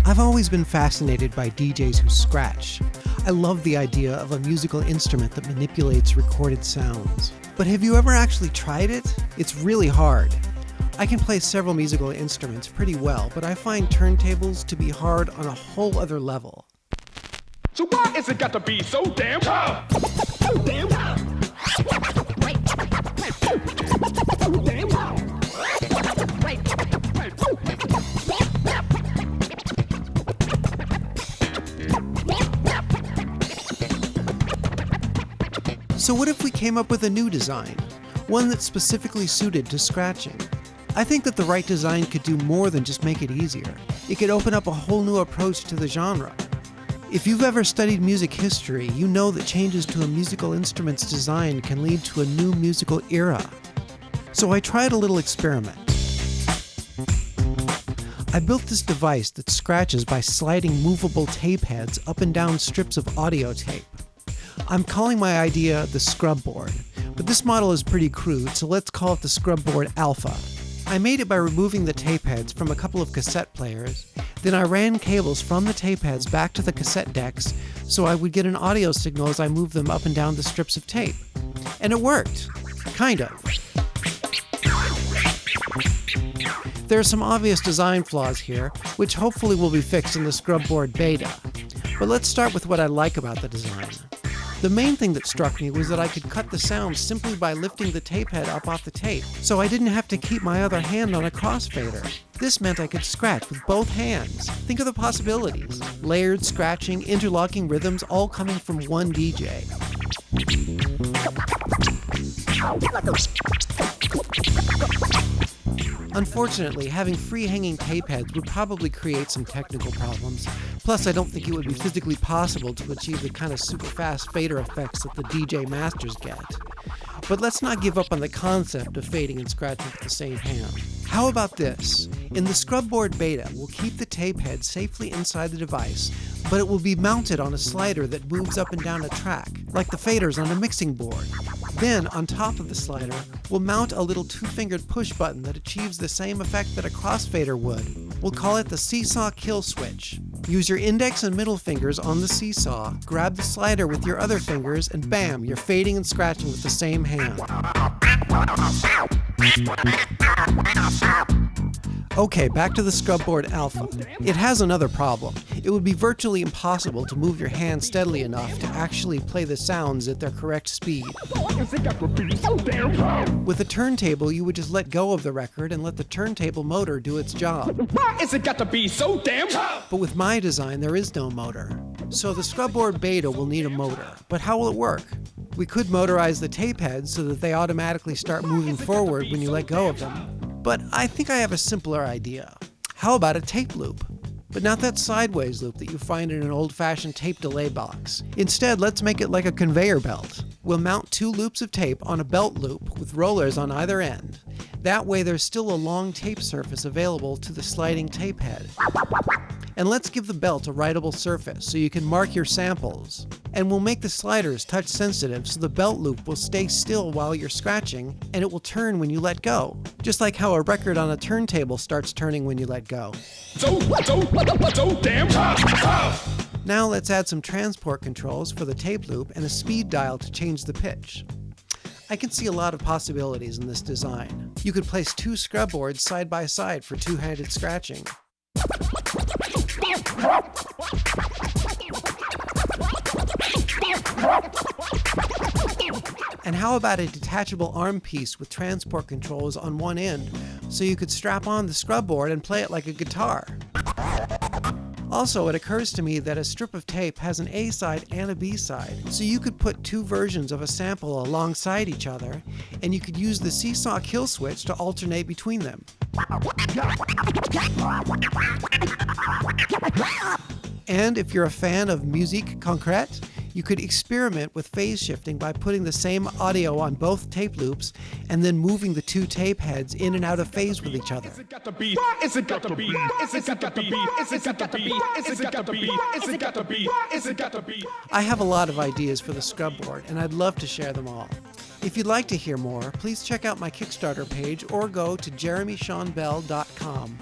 I've always been fascinated by DJs who scratch. I love the idea of a musical instrument that manipulates recorded sounds. But have you ever actually tried it? It's really hard. I can play several musical instruments pretty well, but I find turntables to be hard on a whole other level. So why is it got to be so damn tough? So damn tough. So damn tough. So what if we came up with a new design? One that's specifically suited to scratching? I think that the right design could do more than just make it easier. It could open up a whole new approach to the genre. If you've ever studied music history, you know that changes to a musical instrument's design can lead to a new musical era. So I tried a little experiment. I built this device that scratches by sliding movable tape heads up and down strips of audio tape. I'm calling my idea the ScrubBoard, but this model is pretty crude, so let's call it the ScrubBoard Alpha. I made it by removing the tape heads from a couple of cassette players, then I ran cables from the tape heads back to the cassette decks so I would get an audio signal as I moved them up and down the strips of tape. And it worked. Kind of. There are some obvious design flaws here, which hopefully will be fixed in the ScrubBoard beta. But let's start with what I like about the design. The main thing that struck me was that I could cut the sound simply by lifting the tape head up off the tape, so I didn't have to keep my other hand on a crossfader. This meant I could scratch with both hands. Think of the possibilities. Layered scratching, interlocking rhythms, all coming from one DJ. Unfortunately, having free-hanging tape heads would probably create some technical problems. Plus, I don't think it would be physically possible to achieve the kind of super fast fader effects that the DJ masters get. But let's not give up on the concept of fading and scratching with the same hand. How about this? In the ScrubBoard beta, we'll keep the tape head safely inside the device, but it will be mounted on a slider that moves up and down a track, like the faders on a mixing board. Then, on top of the slider, we'll mount a little two-fingered push button that achieves the same effect that a crossfader would. We'll call it the seesaw kill switch. Use your index and middle fingers on the seesaw, grab the slider with your other fingers, and bam, you're fading and scratching with the same hand. Okay, back to the ScrubBoard Alpha. It has another problem. It would be virtually impossible to move your hand steadily enough to actually play the sounds at their correct speed. With a turntable, you would just let go of the record and let the turntable motor do its job. Why is it got to be so damn tough? But with my design, there is no motor. So the ScrubBoard beta will need a motor. But how will it work? We could motorize the tape heads so that they automatically start moving forward when you let go of them. But I think I have a simpler idea. How about a tape loop? But not that sideways loop that you find in an old-fashioned tape delay box. Instead, let's make it like a conveyor belt. We'll mount 2 loops of tape on a belt loop with rollers on either end. That way there's still a long tape surface available to the sliding tape head. And let's give the belt a writable surface so you can mark your samples. And we'll make the sliders touch sensitive so the belt loop will stay still while you're scratching and it will turn when you let go. Just like how a record on a turntable starts turning when you let go. So damn tough. Now let's add some transport controls for the tape loop and a speed dial to change the pitch. I can see a lot of possibilities in this design. You could place 2 ScrubBoards side by side for two-handed scratching. And how about a detachable arm piece with transport controls on one end, so you could strap on the ScrubBoard and play it like a guitar? Also, it occurs to me that a strip of tape has an A side and a B side, so you could put 2 versions of a sample alongside each other, and you could use the seesaw kill switch to alternate between them. And if you're a fan of musique concrète, you could experiment with phase shifting by putting the same audio on both tape loops and then moving the 2 tape heads in and out of phase with each other. I have a lot of ideas for the ScrubBoard, and I'd love to share them all. If you'd like to hear more, please check out my Kickstarter page or go to jeremyseanbell.com.